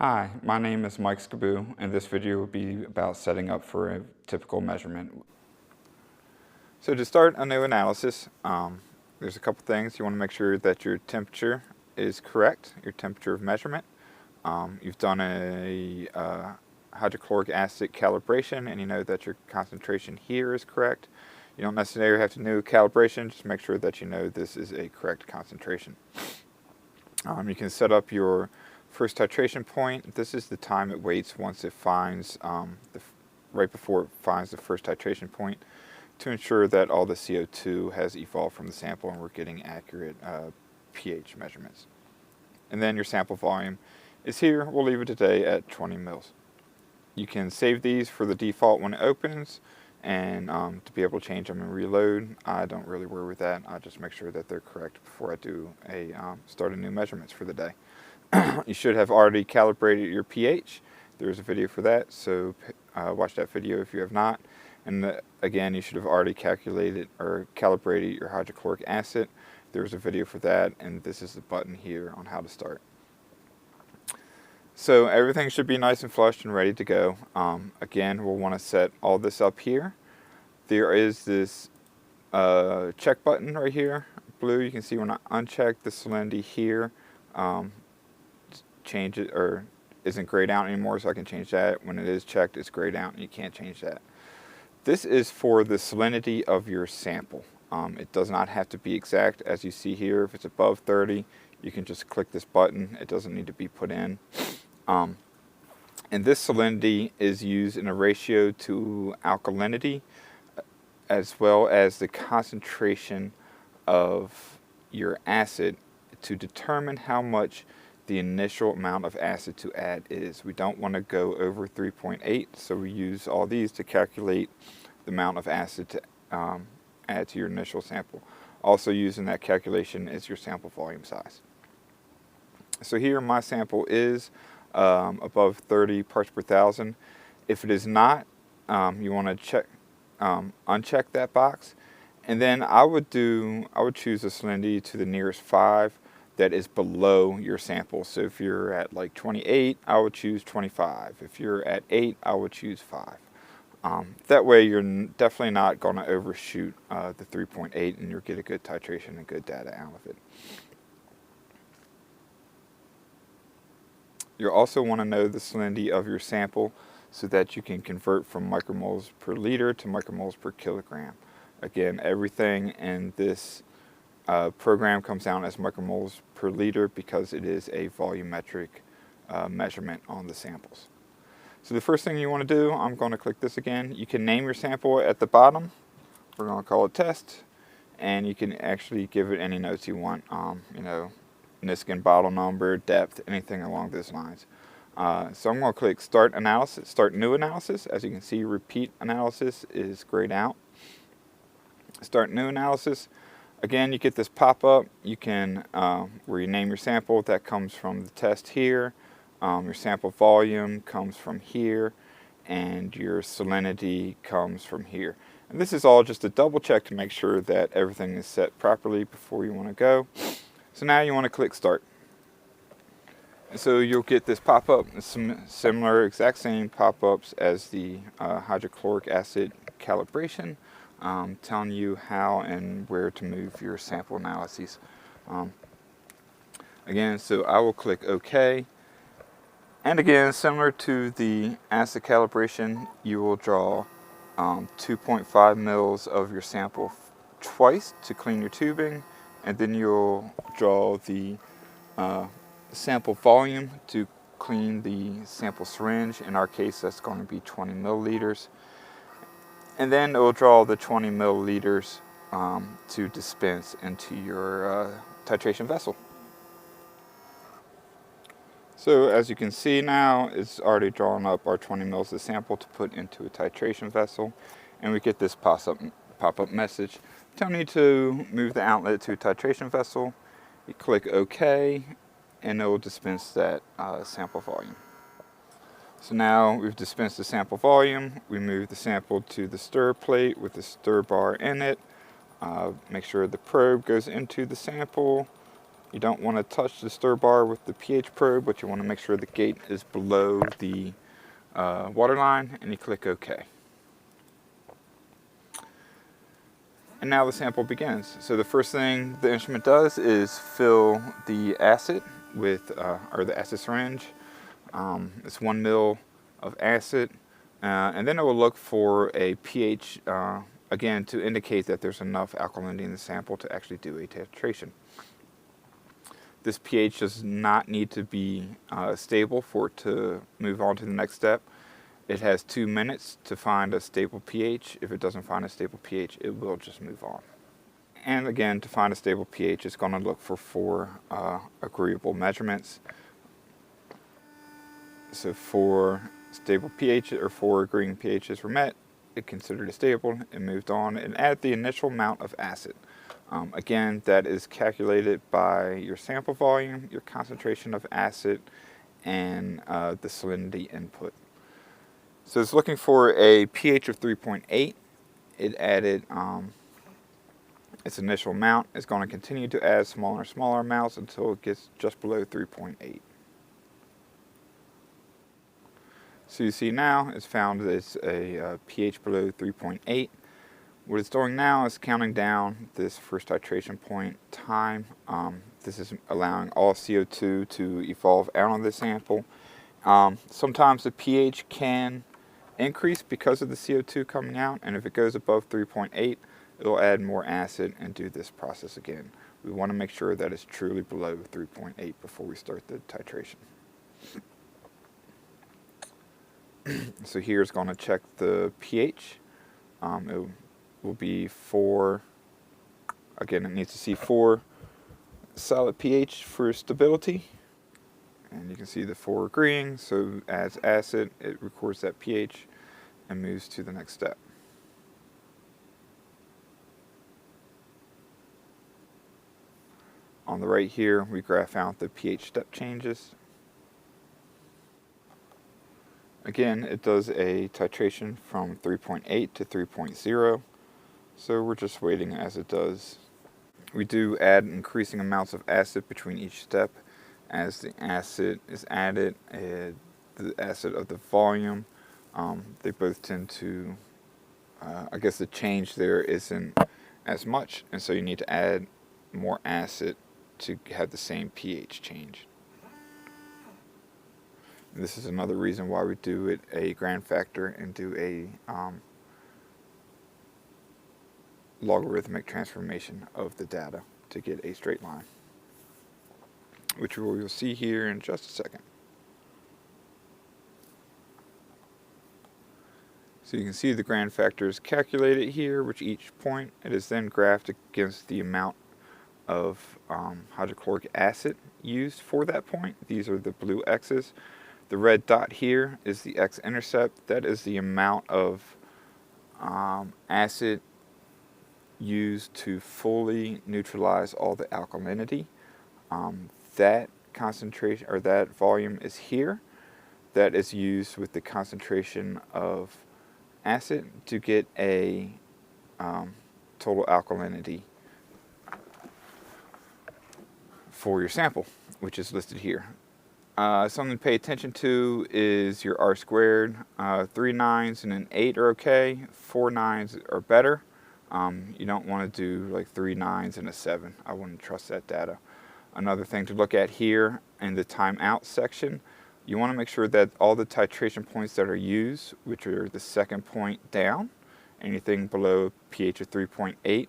Hi, my name is Mike Skaboo, and this video will be about setting up for a typical measurement. So to start a new analysis, there's a couple things. You want to make sure that your temperature is correct, your temperature of measurement. You've done a hydrochloric acid calibration, and you know that your concentration here is correct. You don't necessarily have to do calibration, just make sure that you know this is a correct concentration. You can set up your first titration point. This is the time it waits once it finds, right before it finds the first titration point, to ensure that all the CO2 has evolved from the sample and we're getting accurate pH measurements. And then your sample volume is here. We'll leave it today at 20 mils. You can save these for the default when it opens, and to be able to change them and reload. I don't really worry with that. I just make sure that they're correct before I do start a new measurements for the day. You should have already calibrated your pH. There's a video for that, so watch that video if you have not. And again, you should have already calculated or calibrated your hydrochloric acid. There's a video for that, and this is the button here on how to start. So everything should be nice and flushed and ready to go. Again, we'll want to set all this up here. There is this check button right here, blue. You can see when I uncheck the salinity here, change it, or isn't grayed out anymore, so I can change that. When it is checked, it's grayed out and you can't change that. This is for the salinity of your sample. It does not have to be exact, as you see here. If it's above 30, you can just click this button. It doesn't need to be put in. And this salinity is used in a ratio to alkalinity, as well as the concentration of your acid, to determine how much the initial amount of acid to add is. We don't want to go over 3.8, so we use all these to calculate the amount of acid to add to your initial sample. Also used in that calculation is your sample volume size. So here my sample is above 30 parts per thousand. If it is not, you want to check, uncheck that box, and then I would choose a salinity to the nearest 5 that is below your sample. So if you're at like 28, I would choose 25. If you're at 8, I would choose 5. That way you're definitely not going to overshoot the 3.8, and you'll get a good titration and good data out of it. You'll also want to know the salinity of your sample so that you can convert from micromoles per liter to micromoles per kilogram. Again, everything in this program comes down as micromoles per liter because it is a volumetric measurement on the samples. So the first thing you want to do, I'm going to click this again. You can name your sample at the bottom. We're going to call it test, and you can actually give it any notes you want. You know, Niskin bottle number, depth, anything along those lines. So I'm going to click Start Analysis, Start New Analysis. As you can see, Repeat Analysis is grayed out. Start New Analysis. Again, you get this pop-up. You can, where you name your sample, that comes from the test here. Your sample volume comes from here, and your salinity comes from here. And this is all just a double check to make sure that everything is set properly before you want to go. So now you want to click Start. And so you'll get this pop-up, some similar, exact same pop-ups as the hydrochloric acid calibration, telling you how and where to move your sample analyses. Again, so I will click OK. And again, similar to the acid calibration, you will draw 2.5 mils of your sample twice to clean your tubing, and then you'll draw the sample volume to clean the sample syringe. In our case, that's going to be 20 milliliters. And then it will draw the 20 milliliters to dispense into your titration vessel. So as you can see now, it's already drawn up our 20 mils of sample to put into a titration vessel, and we get this pop-up message telling you to move the outlet to a titration vessel. You click OK, and it will dispense that sample volume. So now we've dispensed the sample volume. We move the sample to the stir plate with the stir bar in it. Make sure the probe goes into the sample. You don't want to touch the stir bar with the pH probe, but you want to make sure the gate is below the water line, and you click OK. And now the sample begins. So the first thing the instrument does is fill the acid with, or the acid syringe. It's 1 ml of acid, and then it will look for a pH, again, to indicate that there's enough alkalinity in the sample to actually do a titration. This pH does not need to be stable for it to move on to the next step. It has 2 minutes to find a stable pH. If it doesn't find a stable pH, it will just move on. And again, to find a stable pH, it's going to look for 4 agreeable measurements. So 4 stable pH or 4 agreeing pHs were met. It considered it stable. It moved on and added the initial amount of acid. Again, that is calculated by your sample volume, your concentration of acid, and the salinity input. So it's looking for a pH of 3.8. It added its initial amount. It's going to continue to add smaller and smaller amounts until it gets just below 3.8. So you see now it's found that it's a pH below 3.8. What it's doing now is counting down this first titration point time. This is allowing all CO2 to evolve out of the sample. Sometimes the pH can increase because of the CO2 coming out, and if it goes above 3.8, it'll add more acid and do this process again. We want to make sure that it's truly below 3.8 before we start the titration. So here it's going to check the pH. It will be 4, again it needs to see 4 solid pH for stability. And you can see the 4 agreeing, so as acid, it records that pH and moves to the next step. On the right here, we graph out the pH step changes. Again, it does a titration from 3.8 to 3.0, so we're just waiting as it does. We do add increasing amounts of acid between each step. As the acid is added, the acid of the volume, they both tend to, I guess the change there isn't as much, and so you need to add more acid to have the same pH change. And this is another reason why we do it a gram factor and do a logarithmic transformation of the data to get a straight line, which we will see here in just a second. So you can see the gram factor is calculated here, which each point it is then graphed against the amount of hydrochloric acid used for that point. These are the blue X's. The red dot here is the x-intercept. That is the amount of acid used to fully neutralize all the alkalinity. That concentration or that volume is here. That is used with the concentration of acid to get a total alkalinity for your sample, which is listed here. Something to pay attention to is your R squared. 3 9s and an 8 are okay. 4 9s are better. You don't want to do like 3 9s and a 7. I wouldn't trust that data. Another thing to look at here in the timeout section, you want to make sure that all the titration points that are used, which are the second point down, anything below pH of 3.8,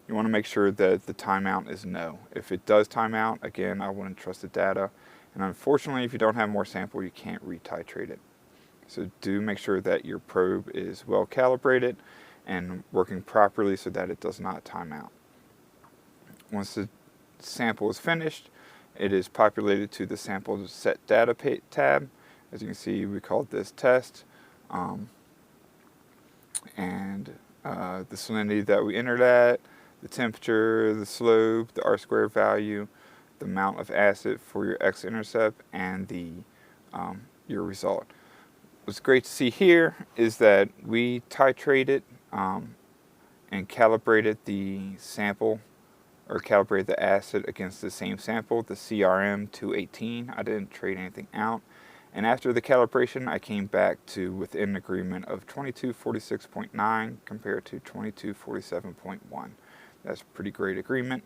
you want to make sure that the timeout is no. If it does time out, again, I wouldn't trust the data. And unfortunately, if you don't have more sample, you can't retitrate it. So do make sure that your probe is well calibrated and working properly so that it does not time out. Once the sample is finished, it is populated to the sample set data tab. As you can see, we called this test. And the salinity that we entered at, the temperature, the slope, the R squared value, the amount of acid for your x-intercept, and the your result. What's great to see here is that we titrated and calibrated the sample or calibrated the acid against the same sample, the CRM 218. I didn't trade anything out. And after the calibration, I came back to within agreement of 2246.9 compared to 2247.1. That's a pretty great agreement.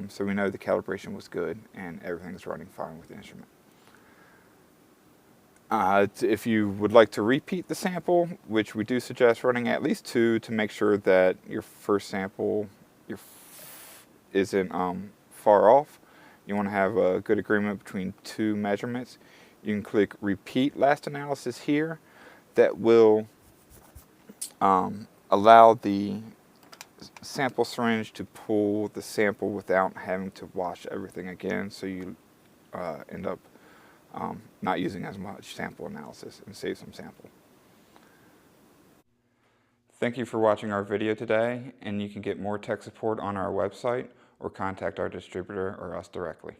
So we know the calibration was good and everything's running fine with the instrument. If you would like to repeat the sample, which we do suggest running at least 2 to make sure that your first sample isn't far off. You want to have a good agreement between 2 measurements. You can click repeat last analysis here. That will allow the sample syringe to pull the sample without having to wash everything again, so you end up not using as much sample analysis and save some sample. Thank you for watching our video today, and you can get more tech support on our website or contact our distributor or us directly.